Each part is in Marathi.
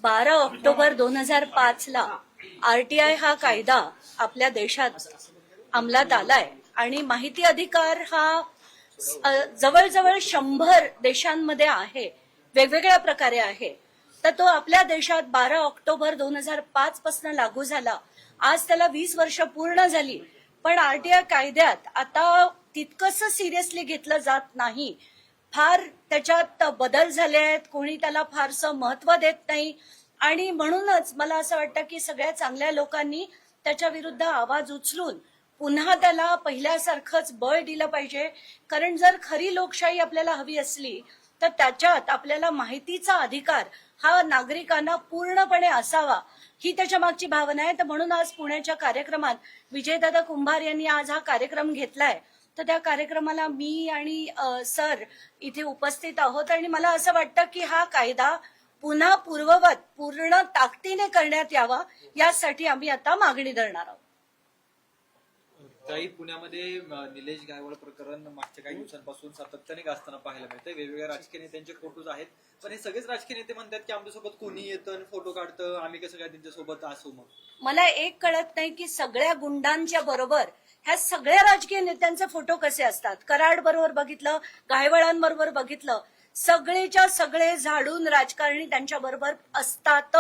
12 ऑक्टोबर 2005 ला आरटीआय हा कायदा आपल्या देशात अंमलात आलाय आणि माहिती अधिकार हा जवळजवळ 100 देशांमध्ये आहे, वेगवेगळ्या प्रकारे आहे. तर तो आपल्या देशात 12 ऑक्टोबर 2005 पासून लागू झाला. आज त्याला 20 वर्ष पूर्ण झाली. पण आरटीआय कायद्यात आता तितकंसं सिरियसली घेतलं जात नाही. फार त्याच्यात बदल झाले आहेत, कोणी त्याला फारसं महत्व देत नाही आणि म्हणूनच मला असं वाटतं की सगळ्या चांगल्या लोकांनी त्याच्या विरुद्ध आवाज उचलून पुन्हा त्याला पहिल्यासारखंच बळ दिलं पाहिजे. कारण जर खरी लोकशाही आपल्याला हवी असली तर त्याच्यात आपल्याला माहितीचा अधिकार हा नागरिकांना पूर्णपणे असावा, ही त्याच्या मागची भावना आहे. तर म्हणून आज पुण्याच्या कार्यक्रमात विजयदादा कुंभार यांनी आज हा कार्यक्रम घेतलाय. तर त्या कार्यक्रमाला मी आणि सर इथे उपस्थित आहोत आणि मला असं वाटतं की हा कायदा पुन्हा पूर्ववत पूर्ण ताकदीने करण्यात यावा, यासाठी आम्ही आता मागणी धरणार आहोत. काही पुण्यामध्ये निलेश गायवळ प्रकरण मागच्या काही दिवसांपासून सातत्याने गाजताना पाहायला मिळतंय. वेगवेगळ्या राजकीय नेत्यांचे फोटोज आहेत, पण हे सगळेच राजकीय नेते म्हणतात की आमच्यासोबत कोणी येतं फोटो काढतं, आम्ही कसं काय त्यांच्यासोबत असू. मग मला एक कळत नाही की सगळ्या गुंडांच्या बरोबर ह्या सगळ्या राजकीय नेत्यांचे फोटो कसे असतात. कराड बरोबर बघितलं, गायवळांबरोबर बघितलं, सगळेच्या सगळे झाडून राजकारणी त्यांच्या बरोबर असतात.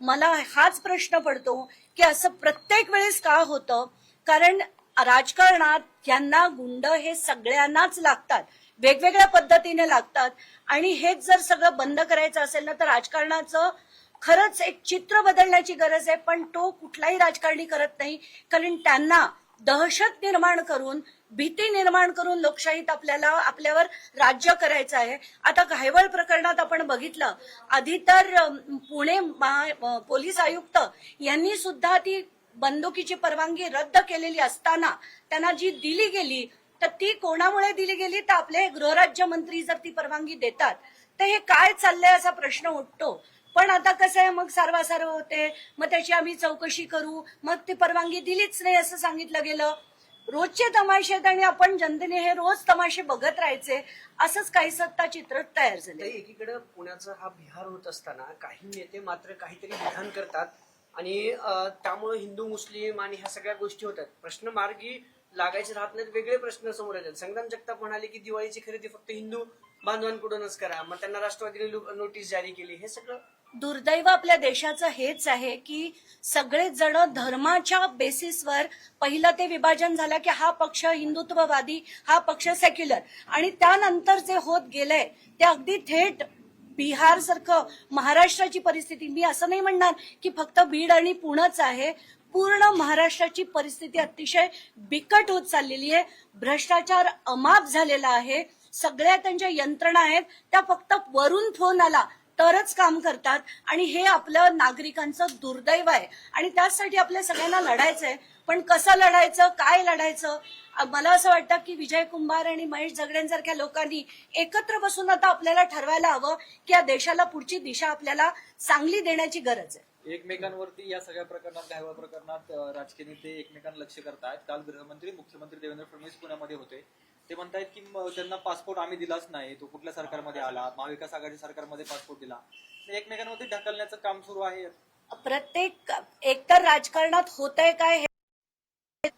मला हाच प्रश्न पडतो की असं प्रत्येक वेळेस का होतं. कारण राजकारणात यांना गुंड हे सगळ्यांनाच लागतात, वेगवेगळ्या पद्धतीने लागतात आणि हेच जर सगळं बंद करायचं असेल ना तर राजकारणाचं खरंच एक चित्र बदलण्याची गरज आहे. पण तो कुठलाही राजकारणी करत नाही, कारण त्यांना दहशत निर्माण करून, भीती निर्माण करून लोकशाहीत आपल्यावर राज्य करायचं आहे. आता घायवळ प्रकरणात आपण बघितलं, आधी तर पुणे पोलीस आयुक्त यांनी सुद्धा ती बंदुकीची परवानगी रद्द केलेली असताना त्यांना जी दिली गेली तर ती कोणामुळे दिली गेली, तर आपले गृहराज्यमंत्री जर ती परवानगी देतात तर हे काय चाललंय असा प्रश्न उठतो. पण आता कसं आहे, मग सारवासारव होते, मग त्याची आम्ही चौकशी करू, मग ती परवानगी दिलीच नाही असं सांगितलं गेलं. रोजचे तमाशे आहेत आणि आपण जनतेने हे रोज तमाशे बघत राहायचे, असंच काही सत्ता चित्र तयार झालं. एकीकडे पुण्याचा हा बिहार होत असताना काही नेते मात्र काहीतरी विधान करतात आणि त्यामुळे हिंदू मुस्लिम आणि ह्या सगळ्या गोष्टी होतात. प्रश्न मार्गी लागायचे राहत नाहीत, वेगळे प्रश्न समोर येतात. संग्राम जगताप म्हणाले की दिवाळीची खरेदी फक्त हिंदू बांधवांकडूनच करा, मग त्यांना राष्ट्रवादीने नोटीस जारी केली. हे सगळं दुर्दैव आपल्या देशाचं हेच आहे की सगळेच जण धर्माच्या बेसिसवर पहिलं ते विभाजन झालं की हा पक्ष हिंदुत्ववादी, हा पक्ष सेक्युलर, आणि त्यानंतर जे होत गेलंय ते अगदी थेट बिहार सारखं महाराष्ट्राची परिस्थिती. मी असं नाही म्हणणार की फक्त बीड आणि पुणेच आहे, पूर्ण महाराष्ट्राची परिस्थिती अतिशय बिकट होत चाललेली आहे. भ्रष्टाचार अमाप झालेला आहे. सगळ्या त्यांच्या यंत्रणा आहेत त्या फक्त वरून फोन आला तरच काम करतात आणि हे आपलं नागरिकांचं दुर्दैव आहे आणि त्यासाठी आपल्या सगळ्यांना लढायचंय. पण कसं लढायचं, काय लढायचं, मला असं वाटतं की विजय कुंभार आणि महेश झगड्यांसारख्या लोकांनी एकत्र बसून आता आपल्याला ठरवायला हवं की या देशाला पुढची दिशा आपल्याला चांगली देण्याची गरज आहे. एकमेकांवरती या सगळ्या प्रकरणात, गायवळ प्रकरणात राजकीय नेते एकमेकांना लक्ष करतायत. काल गृहमंत्री मुख्यमंत्री देवेंद्र फडणवीस पुण्यामध्ये होते. ते म्हणतायत की त्यांना पासपोर्ट आम्ही दिलाच नाही, तो कुठल्या सरकारमध्ये आला, महाविकास आघाडी सरकारमध्ये पासपोर्ट दिला. एकमेकांवरती ढकलण्याचं काम सुरू आहे. प्रत्येक एकतर राजकारणात होतंय काय,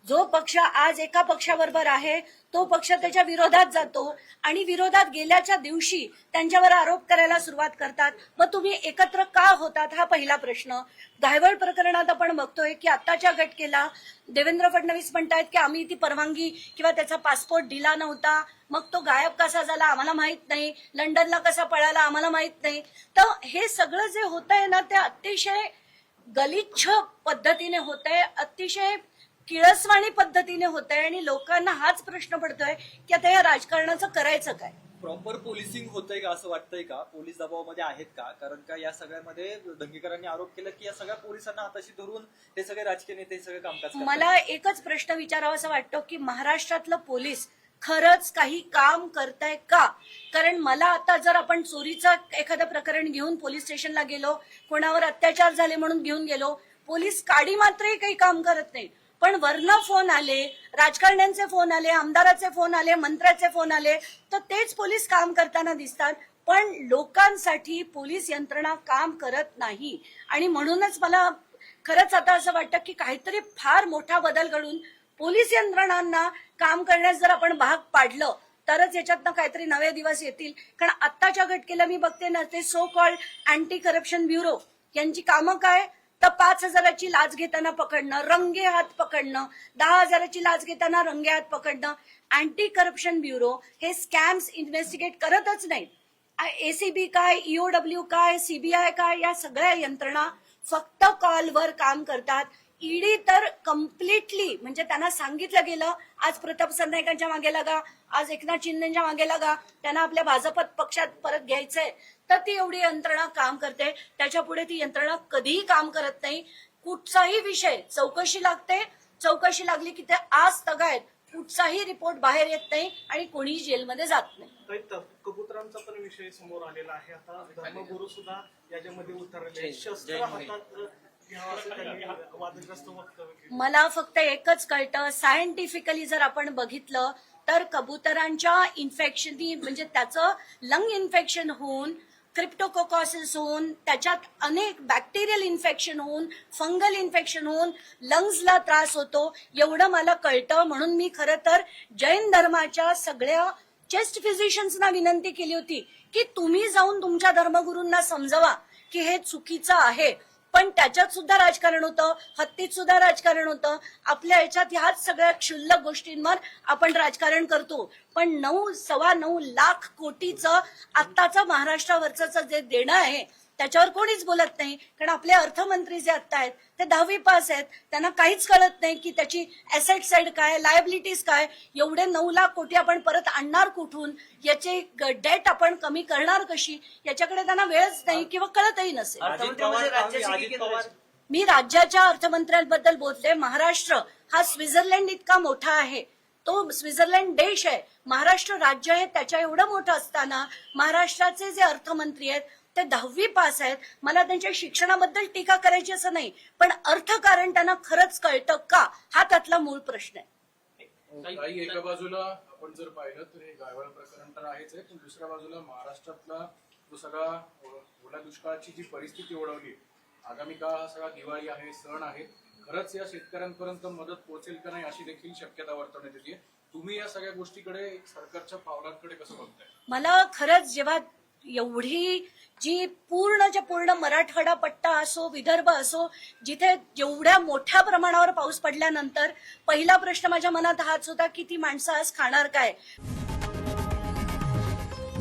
जो पक्ष आज एका पक्षाबरोबर आहे तो पक्ष त्याच्या विरोधात जातो आणि विरोधात गेल्याच्या दिवशी त्यांच्यावर आरोप करायला सुरुवात करतात. मग तुम्ही एकत्र का होतात, हा पहिला प्रश्न. घायवळ प्रकरणात आपण बघतोय की आताच्या घटकेला देवेंद्र फडणवीस म्हणतायत की आम्ही ती परवानगी किंवा त्याचा पासपोर्ट दिला नव्हता, मग तो गायब कसा झाला आम्हाला माहित नाही, लंडनला कसा पळाला आम्हाला माहित नाही. तर हे सगळं जे होत आहे ना ते अतिशय गलिच्छ पद्धतीने होत आहे, अतिशय किळसवाणी पद्धतीने होत आहे आणि लोकांना हाच प्रश्न पडतोय की आता या राजकारणाचं करायचं काय. प्रॉपर पोलिसिंग होतंय का असं वाटतंय का, पोलीस दबावामध्ये आहेत का? कारण का या सगळ्यामध्ये दंगेकरांनी आरोप केला की या सगळ्या पोलिसांना हाताशी धरून हे सगळे राजकीय नेते सगळे कामकाज करतात. मला एकच प्रश्न विचारावा असं वाटतो की महाराष्ट्रातलं पोलीस खरंच काही काम करताय का. कारण मला आता जर आपण चोरीचं एखादं प्रकरण घेऊन पोलीस स्टेशनला गेलो, कोणावर अत्याचार झाले म्हणून घेऊन गेलो, पोलीस काडी मात्रही काही काम करत नाही. पण वरनं फोन आले, राजकारण्यांचे फोन आले, आमदाराचे फोन आले, मंत्र्याचे फोन आले, तर तेच पोलीस काम करताना दिसतात. पण लोकांसाठी पोलीस यंत्रणा काम करत नाही. आणि म्हणूनच मला खरंच आता असं वाटतं की काहीतरी फार मोठा बदल घडून पोलीस यंत्रणांना काम करण्यास जर आपण भाग पाडलं तरच याच्यातनं काहीतरी नवे दिवस येतील. कारण आत्ताच्या घटकेला मी बघते ना, ते so called anti corruption bureau यांची कामं काय, तर 5,000ची लाच घेताना पकडणं, रंगे हात पकडणं, 10,000ची लाच घेताना रंगे हात पकडणं. अँटी करप्शन ब्युरो हे स्कॅम्स इन्व्हेस्टिगेट करतच नाहीत. एसीबी काय, ईओडब्ल्यू काय, सीबीआय काय, या सगळ्या यंत्रणा फक्त कॉलवर काम करतात. ईडी तर कम्प्लिटली म्हणजे त्यांना सांगितलं गेलं आज प्रताप सरनाईकांच्या मागे लागा, आज एकनाथ शिंदेच्या मागे लागा, त्यांना आपल्या भाजप पक्षात परत घ्यायचंय, तर ती एवढी यंत्रणा काम करते. त्याच्या पुढे ती यंत्रणा कधीही काम करत नाही. कुठचाही विषय चौकशी लागते, चौकशी लागली की ते आज तगायत, कुठचाही रिपोर्ट बाहेर येत नाही आणि कोणीही जेलमध्ये जात नाही. कबुतरांचा पण विषय समोर आलेला आहे. आता धर्मगुरू सुद्धा याच्यामध्ये उतरले, शस्त्र हातात घ्यावं असं त्यांनी वादग्रस्त वक्तव्य केलं. मला फक्त एकच कळतं, सायंटिफिकली जर आपण बघितलं तर कबुतरांच्या इन्फेक्शन म्हणजे त्याचं लंग इन्फेक्शन होऊन, क्रिप्टोकोकॉसिस होऊन, त्याच्यात अनेक बॅक्टेरियल इन्फेक्शन होऊन, फंगल इन्फेक्शन होऊन लंग्सला त्रास होतो एवढं मला कळतं. म्हणून मी खरं तर जैन धर्माच्या सगळ्या चेस्ट फिजिशियन्सना विनंती केली होती की तुम्ही जाऊन तुमच्या धर्मगुरूंना समजवा की हे चुकीचं आहे. पण त्याच्यात सुद्धा राजकारण होतं, हत्तीत सुद्धा राजकारण होतं. आपल्या याच्यात ह्याच सगळ्या क्षुल्लक गोष्टींवर आपण राजकारण करतो. पण 9.9 लाख कोटीचं आत्ताचं महाराष्ट्रावरचं जे देणं आहे त्याच्यावर कोणीच बोलत नाही. कारण आपले अर्थमंत्री जे आत्ता आहेत ते 10वी पास आहेत, त्यांना काहीच कळत नाही की त्याची ऍसेट साईड काय, लायबिलिटीज काय, एवढे 9 लाख कोटी आपण परत आणणार कुठून, याची डेट आपण कमी करणार कशी, याच्याकडे त्यांना वेळच नाही किंवा कळतही नसेल. अर्थमंत्री म्हणजे राज्याचे की केंद्राचे? मी राज्याच्या अर्थमंत्र्यांबद्दल बोलते. महाराष्ट्र हा स्वित्झर्लंड इतका मोठा आहे, तो स्वित्झर्लंड देश आहे, महाराष्ट्र राज्य आहे, त्याच्या एवढं मोठं असताना महाराष्ट्राचे जे अर्थमंत्री आहेत ते 10वी पास आहेत. मला त्यांच्या शिक्षणाबद्दल टीका करायची असं नाही, पण अर्थकारण त्यांना खरंच कळतं का, हा त्यातला मूळ प्रश्न आहे. काही एका बाजूला आपण जर पाहिलं तर हे गायवळ प्रकरण तर आहेच आहे, पण दुसऱ्या बाजूला महाराष्ट्रातला जो सगळा ओला दुष्काळाची जी परिस्थिती ओढवली, आगामी काळ हा सगळा दिवाळी आहे, सण आहे, खरंच या शेतकऱ्यांपर्यंत मदत पोहोचेल का नाही अशी देखील शक्यता वर्तवण्यात येते. तुम्ही या सगळ्या गोष्टीकडे सरकारच्या पावलांकडे कसं बघताय? मला खरंच जेव्हा एवढी जी पूर्णच्या पूर्ण मराठवाडा पट्टा असो, विदर्भ असो, जिथे जेवढ्या मोठ्या प्रमाणावर पाऊस पडल्यानंतर पहिला प्रश्न माझ्या मनात हाच होता की ती माणसं आज खाणार काय.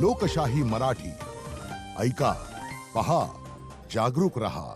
लोकशाही मराठी ऐका, पहा, जागरूक रहा.